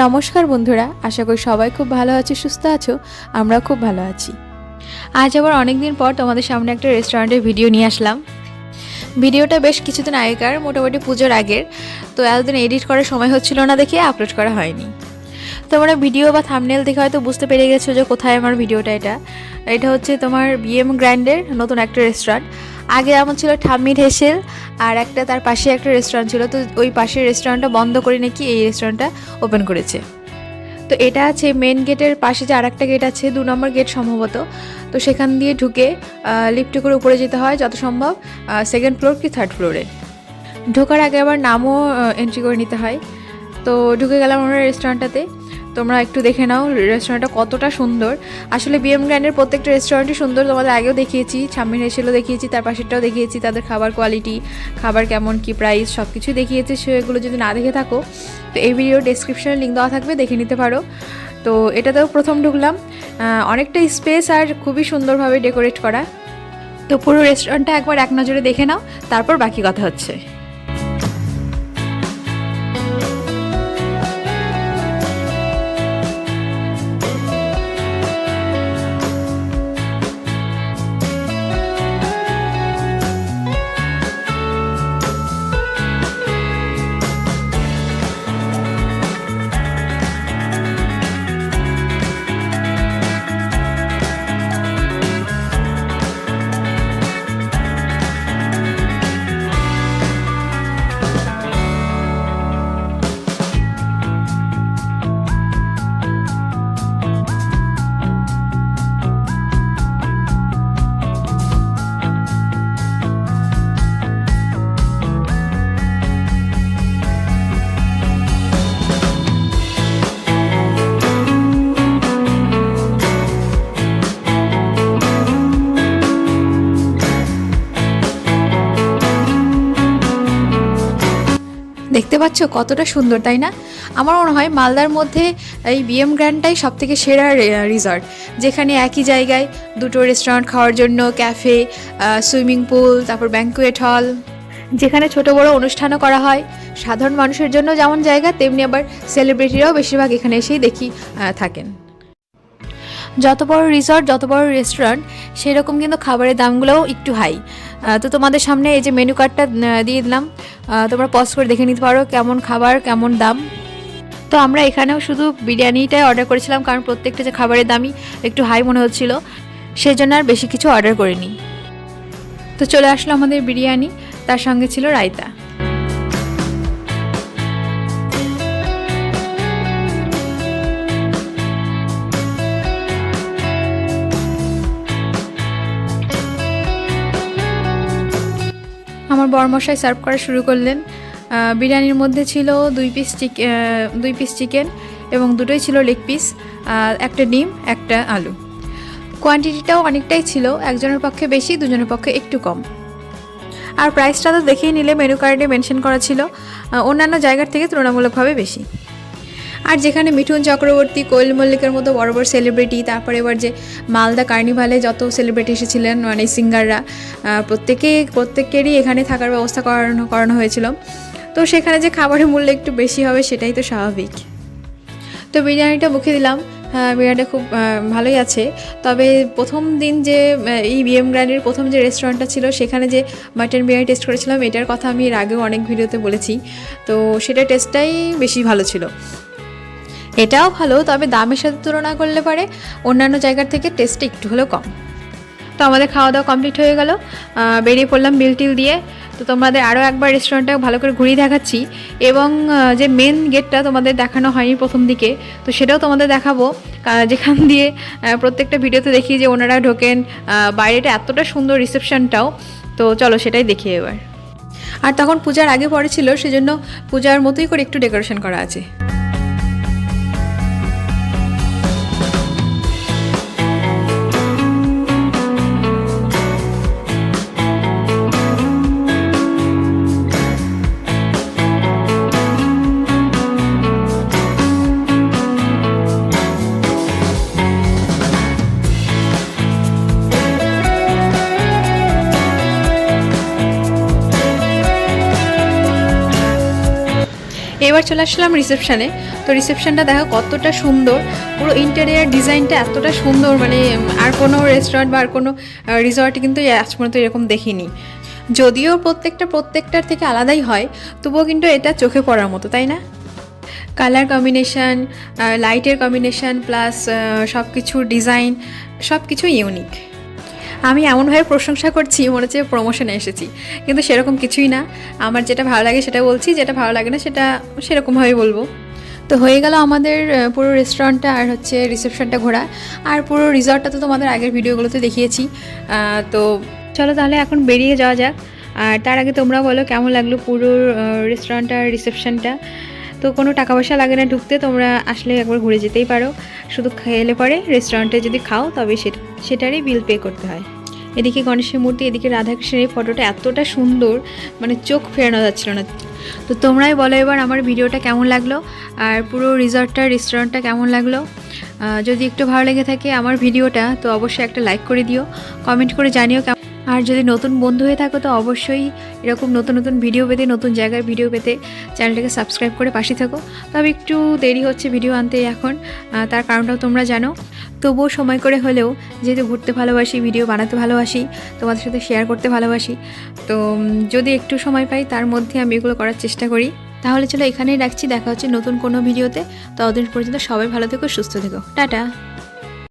নমস্কার বন্ধুরা, আশা করি সবাই খুব ভালো আছো, সুস্থ আছো। আমরা খুব ভালো আছি। আজ আবার অনেক দিন পর তোমাদের সামনে একটা রেস্টুরেন্টের ভিডিও নিয়ে আসলাম। ভিডিওটা বেশ কিছুদিন আগেকার, মোটামুটি পুজোর আগের। তো এতদিন এডিট করার সময় হচ্ছিল না দেখে আপলোড করা হয়নি। তোমরা ভিডিও বা থাম্বনেল দেখে হয়তো বুঝতে পেরে গেছো যে কোথায় আমার ভিডিওটা। এটা হচ্ছে তোমার বিএম গ্র্যান্ডের নতুন একটা রেস্টুরেন্ট। আগে যেমন ছিল ঠাম্মি ঢেসেল, আর একটা তার পাশে একটা রেস্টুরেন্ট ছিল। তো ওই পাশের রেস্টুরেন্টটা বন্ধ করে নাকি এই রেস্টুরেন্টটা ওপেন করেছে। তো এটা আছে মেন গেটের পাশে যে আরেকটা গেট আছে, 2 নম্বর গেট সম্ভবত। তো সেখান দিয়ে ঢুকে লিফটে করে উপরে যেতে হয়, যত সম্ভব 2nd ফ্লোর কি 3rd ফ্লোরে। ঢোকার আগে আবার নামও এন্ট্রি করে নিতে হয়। তো ঢুকে গেলাম আমরা রেস্টুরেন্টটাতে। তোমরা একটু দেখে নাও রেস্টুরেন্টটা কতটা সুন্দর। আসলে বিএম গ্র্যান্ডের প্রত্যেকটা রেস্টুরেন্টই সুন্দর, তোমাদের আগেও দেখিয়েছি, ছাম্মির হেসেলও দেখিয়েছি, তার পাশেরটাও দেখিয়েছি। তাদের খাবার কোয়ালিটি, খাবার কেমন, কি প্রাইস, সব কিছুই দেখিয়েছি। সেগুলো যদি না দেখে থাকো তো এই ভিডিওর ডেসক্রিপশনে লিঙ্ক দেওয়া থাকবে, দেখে নিতে পারো। তো এটাতেও প্রথম ঢুকলাম, অনেকটা স্পেস আর খুবই সুন্দরভাবে ডেকোরেট করা। তো পুরো রেস্টুরেন্টটা একবার এক নজরে দেখে নাও, তারপর বাকি কথা হচ্ছে। দেখতে পাচ্ছ কতটা সুন্দর, তাই না? আমার মনে হয় মালদার মধ্যে এই বিএম গ্র্যান্ডটাই সবথেকে সেরা রিসর্ট, যেখানে একই জায়গায় দুটো রেস্টুরেন্ট খাওয়ার জন্য, ক্যাফে, সুইমিং পুল, তারপর ব্যাঙ্কুয়েট হল, যেখানে ছোট বড় অনুষ্ঠানও করা হয়। সাধারণ মানুষের জন্য যেমন জায়গা, তেমনি আবার সেলিব্রিটিরাও বেশিরভাগ এখানে এসেই দেখি থাকেন। যত বড় রিসর্ট, যত বড় রেস্টুরেন্ট, সেরকম কিন্তু খাবারের দামগুলোও একটু হাই। তো তোমাদের সামনে এই যে মেনু কার্ডটা দিয়ে দিলাম, তোমরা পজ করে দেখে নিতে পারো কেমন খাবার, কেমন দাম। তো আমরা এখানেও শুধু বিরিয়ানিটাই অর্ডার করেছিলাম, কারণ প্রত্যেকটা যে খাবারের দামই একটু হাই মনে হচ্ছিল, সেই জন্য আর বেশি কিছু অর্ডার করিনি। তো চলে আসলো আমাদের বিরিয়ানি, তার সঙ্গে ছিল রায়তা। আমার বরমশাই সার্ভ করা শুরু করলেন। বিরিয়ানির মধ্যে ছিল 2 পিস চিকেন এবং দুটোই ছিল লেগ পিস, একটা ডিম, একটা আলু। কোয়ান্টিটিটাও অনেকটাই ছিল, একজনের পক্ষে বেশি, দুজনের পক্ষে একটু কম। আর প্রাইসটা তো দেখেই নিলে, মেনু কার্ডে মেনশন করা ছিল, অন্যান্য জায়গার থেকে তুলনামূলকভাবে বেশি। আর যেখানে মিঠুন চক্রবর্তী, কোয়েল মল্লিকের মতো বড় বড় সেলিব্রিটি, তারপরে এবার যে মালদা কার্নিভালে যত সেলিব্রিটি এসেছিলেন, মানে সিঙ্গাররা, প্রত্যেকেরই এখানে থাকার ব্যবস্থা করানো হয়েছিল। তো সেখানে যে খাবারের মূল্য একটু বেশি হবে, সেটাই তো স্বাভাবিক। তো বিরিয়ানিটা মুখে দিলাম, বিরিয়ানিটা খুব ভালোই আছে। তবে প্রথম দিন যে এই বিএম গ্র্যান্ডের প্রথম যে রেস্টুরেন্টটা ছিল, সেখানে যে মাটন বিরিয়ানি টেস্ট করেছিলাম, এটার কথা আমি এর আগেও অনেক ভিডিওতে বলেছি। তো সেটার টেস্টটাই বেশি ভালো ছিল। এটাও ভালো, তবে দামের সাথে তুলনা করলে পারে অন্যান্য জায়গার থেকে টেস্টটা একটু হলেও কম। তো আমাদের খাওয়া দাওয়া কমপ্লিট হয়ে গেল, বেরিয়ে পড়লাম বিল টিল দিয়ে। তো তোমাদের আরও একবার রেস্টুরেন্টটা ভালো করে ঘুরিয়ে দেখাচ্ছি, এবং যে মেন গেটটা তোমাদের দেখানো হয়নি প্রথম দিকে, তো সেটাও তোমাদের দেখাবো, যেখান দিয়ে প্রত্যেকটা ভিডিওতে দেখি যে ওনারা ঢোকেন। বাইরেটা এতটা সুন্দর, রিসেপশনটাও। তো চলো সেটাই দেখি এবার। আর তখন পূজার আগে পরে ছিল, সেজন্য পূজার মতোই করে একটু ডেকোরেশন করা আছে। এবার চলে আসলাম রিসেপশানে। তো রিসেপশনটা দেখো কতটা সুন্দর, পুরো ইন্টেরিয়ার ডিজাইনটা এতটা সুন্দর, মানে আর কোনো রেস্টুরেন্ট বা আর কোনো রিসর্টে কিন্তু আজ পর্যন্ত এরকম দেখিনি। যদিও প্রত্যেকটার থেকে আলাদাই হয়, তবুও কিন্তু এটা চোখে পড়ার মতো, তাই না? কালার কম্বিনেশান, লাইটের কম্বিনেশান, প্লাস সব কিছুর ডিজাইন, সব কিছু ইউনিক। আমি এমনভাবে প্রশংসা করছি মনে হচ্ছে প্রমোশনে এসেছি, কিন্তু সেরকম কিছুই না। আমার যেটা ভালো লাগে সেটা বলছি, যেটা ভালো লাগে না সেটা সেরকমভাবেই বলবো। তো হয়ে গেল আমাদের পুরো রেস্টুরেন্টটা আর হচ্ছে রিসেপশনটা ঘোরা, আর পুরো রিসর্টটা তো তোমাদের আগের ভিডিওগুলোতে দেখিয়েছি। তো চলো তাহলে এখন বেরিয়ে যাওয়া যাক। আর তার আগে তোমরা বলো কেমন লাগলো পুরো রেস্টুরেন্ট আর রিসেপশনটা। তো কোনো টাকা পয়সা লাগে না ঢুকতে, তোমরা আসলে একবার ঘুরে যেতেই পারো। শুধু খেলে পরে রেস্টুরেন্টে যদি খাও তবে সেটারই বিল পে করতে হয়। এদিকে গণেশের মূর্তি, এদিকে রাধাকৃষ্ণের এই ফটোটা এতটা সুন্দর, মানে চোখ ফেরানো যাচ্ছিল না। তো তোমরাই বলো এবার আমার ভিডিওটা কেমন লাগলো, আর পুরো রিসর্টটা রেস্টুরেন্টটা কেমন লাগলো। যদি একটু ভালো লেগে থাকে আমার ভিডিওটা, তো অবশ্যই একটা লাইক করে দিও, কমেন্ট করে জানিও। আর যদি নতুন বন্ধু হয়ে থাকো তো অবশ্যই এরকম নতুন নতুন ভিডিও পেতে, নতুন জায়গার ভিডিও পেতে চ্যানেলটাকে সাবস্ক্রাইব করে পাশে থাকো। তবে একটু দেরি হচ্ছে ভিডিও আনতে এখন, তার কারণটাও তোমরা জানো। তবুও সময় করে হলেও, যেহেতু ঘুরতে ভালোবাসি, ভিডিও বানাতে ভালোবাসি, তোমাদের সাথে শেয়ার করতে ভালোবাসি, তো যদি একটু সময় পাই তার মধ্যে আমি এগুলো করার চেষ্টা করি। তাহলে চলো এখানেই রাখছি, দেখা হচ্ছে নতুন কোনো ভিডিওতে। ততদিন পর্যন্ত সবাই ভালো থেকো, সুস্থ থেকো, টাটা।